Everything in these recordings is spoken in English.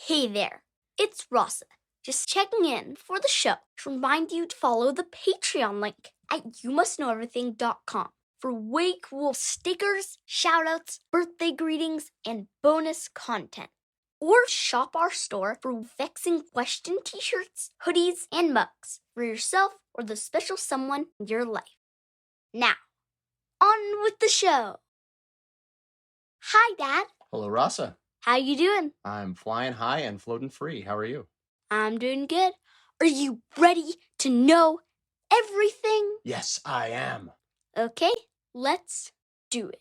Hey there, it's Rasa, just checking in for the show to remind you to follow the Patreon link at youmustknoweverything.com for way cool stickers, shoutouts, birthday greetings, and bonus content. Or shop our store for vexing question t-shirts, hoodies, and mugs for yourself or the special someone in your life. Now, on with the show. Hi, Dad. Hello, Rasa. How you doing? I'm flying high and floating free. How are you? I'm doing good. Are you ready to know everything? Yes, I am. Okay, let's do it.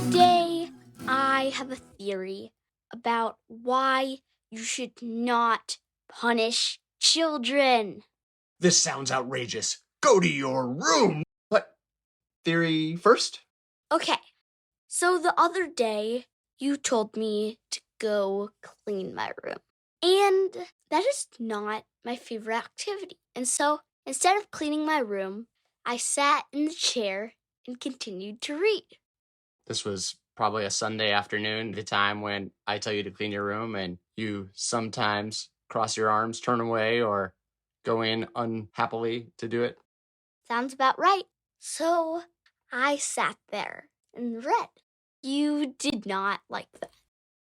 Today, I have a theory about why you should not punish children. This sounds outrageous. Go to your room. But theory first? Okay, so the other day, you told me to go clean my room. And that is not my favorite activity. And so instead of cleaning my room, I sat in the chair and continued to read. This was probably a Sunday afternoon, the time when I tell you to clean your room and you sometimes cross your arms, turn away, or go in unhappily to do it. Sounds about right. So I sat there and read. You did not like that.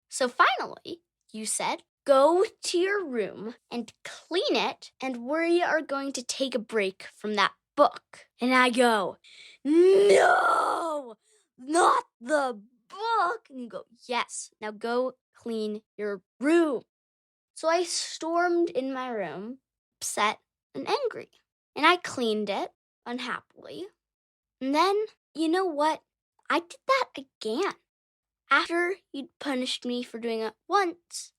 So finally, you said, go to your room and clean it, and we are going to take a break from that book. And I go, no, not the book. And you go, yes, now go clean your room. So I stormed in my room, upset and angry. And I cleaned it unhappily. And then, you know what? I did that again. After you'd punished me for doing it once,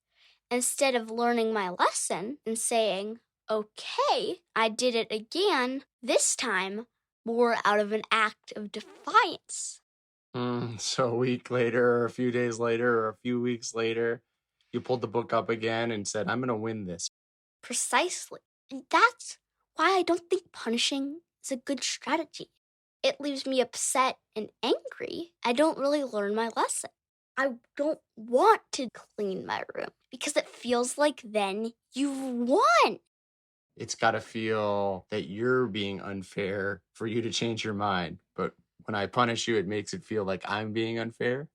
instead of learning my lesson and saying, okay, I did it again, this time more out of an act of defiance. So a week later, or a few days later, or a few weeks later, you pulled the book up again and said, I'm going to win this. Precisely. And that's why I don't think punishing is a good strategy. It leaves me upset and angry. I don't really learn my lesson. I don't want to clean my room because it feels like then you've won. It's got to feel that you're being unfair for you to change your mind. But when I punish you, it makes it feel like I'm being unfair,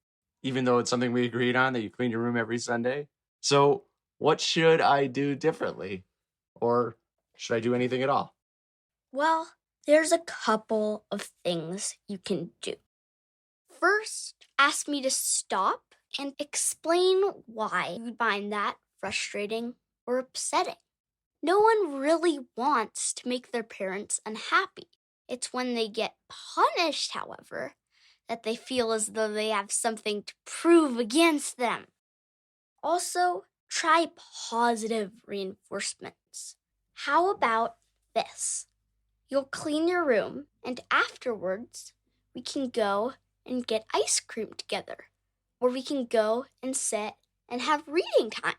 even though it's something we agreed on that you clean your room every Sunday. So what should I do differently? Or should I do anything at all? Well, there's a couple of things you can do. First, ask me to stop and explain why you find that frustrating or upsetting. No one really wants to make their parents unhappy. It's when they get punished, however, that they feel as though they have something to prove against them. Also, try positive reinforcements. How about this? You'll clean your room, and afterwards, we can go and get ice cream together. Or we can go and sit and have reading time.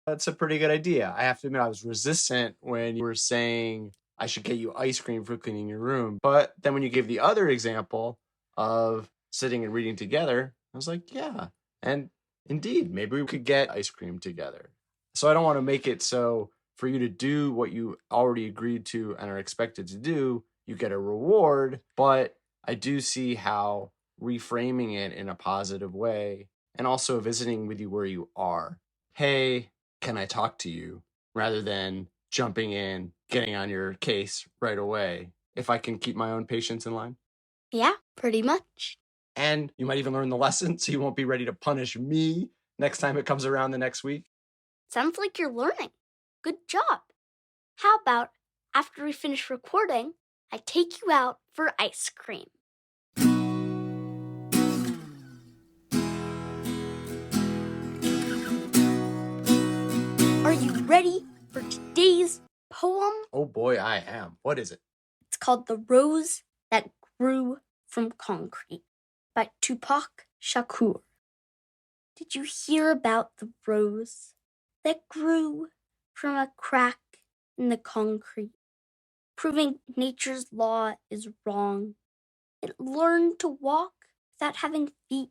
That's a pretty good idea. I have to admit, I was resistant when you were saying I should get you ice cream for cleaning your room. But then when you gave the other example of sitting and reading together, I was like, yeah. And indeed, maybe we could get ice cream together. So I don't want to make it so for you to do what you already agreed to and are expected to do, you get a reward. But I do see how reframing it in a positive way and also visiting with you where you are. Hey, can I talk to you? Rather than jumping in, getting on your case right away. If I can keep my own patience in line. Yeah, pretty much. And you might even learn the lesson so you won't be ready to punish me next time it comes around the next week. Sounds like you're learning. Good job. How about after we finish recording, I take you out for ice cream? Are you ready for today's poem? Oh boy, I am. What is it? It's called The Rose That Grew from Concrete by Tupac Shakur. Did you hear about the rose that grew from a crack in the concrete, proving nature's law is wrong It learned to walk without having feet.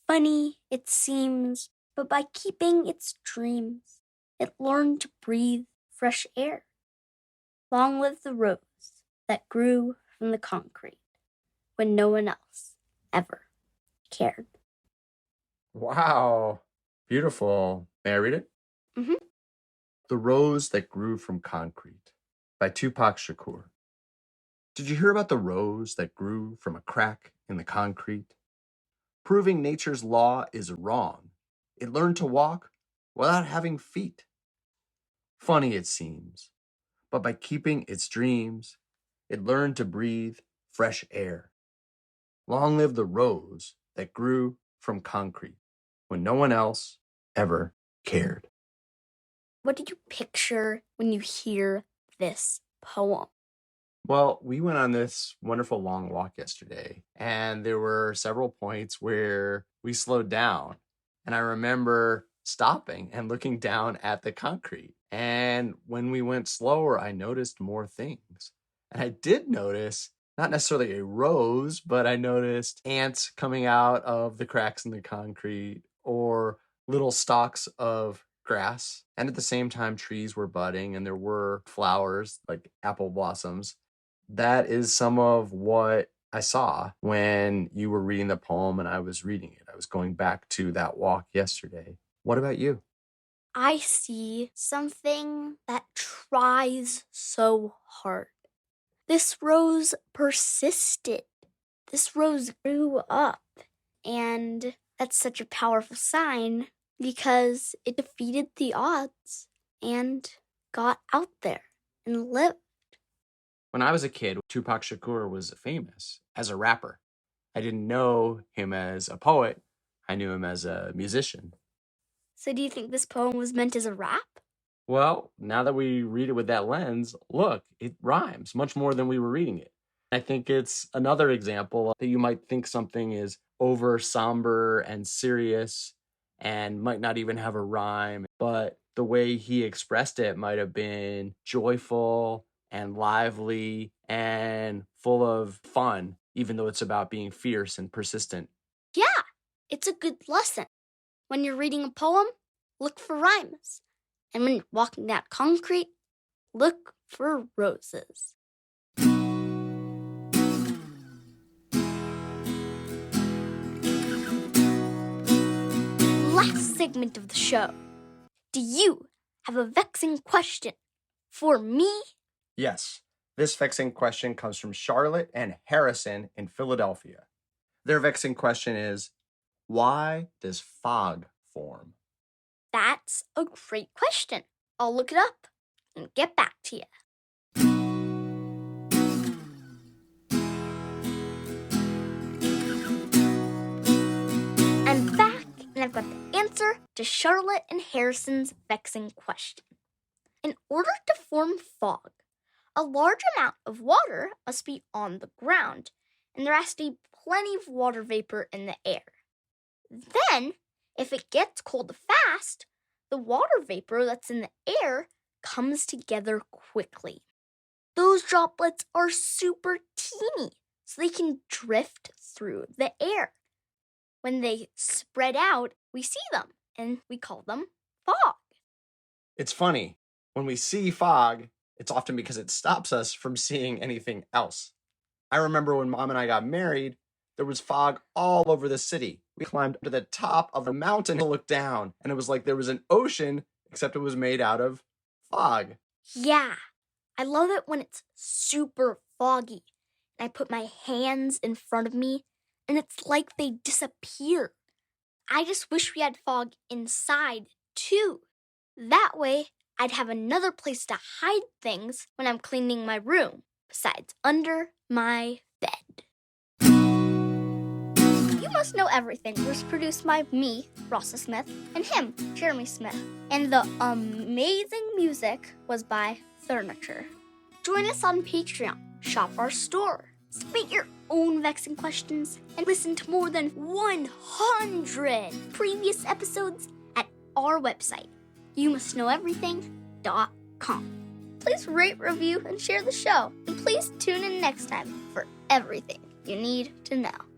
Funny, it seems, but by keeping its dreams, it learned to breathe fresh air. Long live the rose that grew from the concrete when no one else ever cared. Wow. Beautiful. May I read it? Mm-hmm. The Rose That Grew from Concrete by Tupac Shakur. Did you hear about the rose that grew from a crack in the concrete? Proving nature's law is wrong. It learned to walk without having feet. Funny it seems, but by keeping its dreams, it learned to breathe fresh air. Long live the rose that grew from concrete when no one else ever cared. What did you picture when you hear this poem? Well, we went on this wonderful long walk yesterday, and there were several points where we slowed down. And I remember stopping and looking down at the concrete. And when we went slower, I noticed more things. And I did notice not necessarily a rose, but I noticed ants coming out of the cracks in the concrete or little stalks of grass. And at the same time, trees were budding and there were flowers like apple blossoms. That is some of what I saw when you were reading the poem and I was reading it. I was going back to that walk yesterday. What about you? I see something that tries so hard. This rose persisted. This rose grew up. And that's such a powerful sign because it defeated the odds and got out there and lived. When I was a kid, Tupac Shakur was famous as a rapper. I didn't know him as a poet. I knew him as a musician. So do you think this poem was meant as a rap? Well, now that we read it with that lens, look, it rhymes much more than we were reading it. I think it's another example that you might think something is over somber and serious and might not even have a rhyme, but the way he expressed it might have been joyful and lively and full of fun, even though it's about being fierce and persistent. Yeah, it's a good lesson. When you're reading a poem, look for rhymes. And when you're walking down concrete, look for roses. Last segment of the show. Do you have a vexing question for me? Yes, this vexing question comes from Charlotte and Harrison in Philadelphia. Their vexing question is, why does fog form? That's a great question. I'll look it up and get back to you. I'm back, and I've got the answer to Charlotte and Harrison's vexing question. In order to form fog, a large amount of water must be on the ground, and there has to be plenty of water vapor in the air. Then, if it gets cold fast, the water vapor that's in the air comes together quickly. Those droplets are super teeny, so they can drift through the air. When they spread out, we see them, and we call them fog. It's funny, when we see fog, it's often because it stops us from seeing anything else. I remember when Mom and I got married, there was fog all over the city. We climbed to the top of a mountain to look down, and it was like there was an ocean, except it was made out of fog. Yeah, I love it when it's super foggy. And I put my hands in front of me, and it's like they disappear. I just wish we had fog inside, too. That way, I'd have another place to hide things when I'm cleaning my room, besides under my bed. You Must Know Everything was produced by me, Rasa Smith, and him, Jeremy Smith. And the amazing music was by Furniture. Join us on Patreon, shop our store, submit your own vexing questions, and listen to more than 100 previous episodes at our website, youmustknoweverything.com. Please rate, review, and share the show. And please tune in next time for everything you need to know.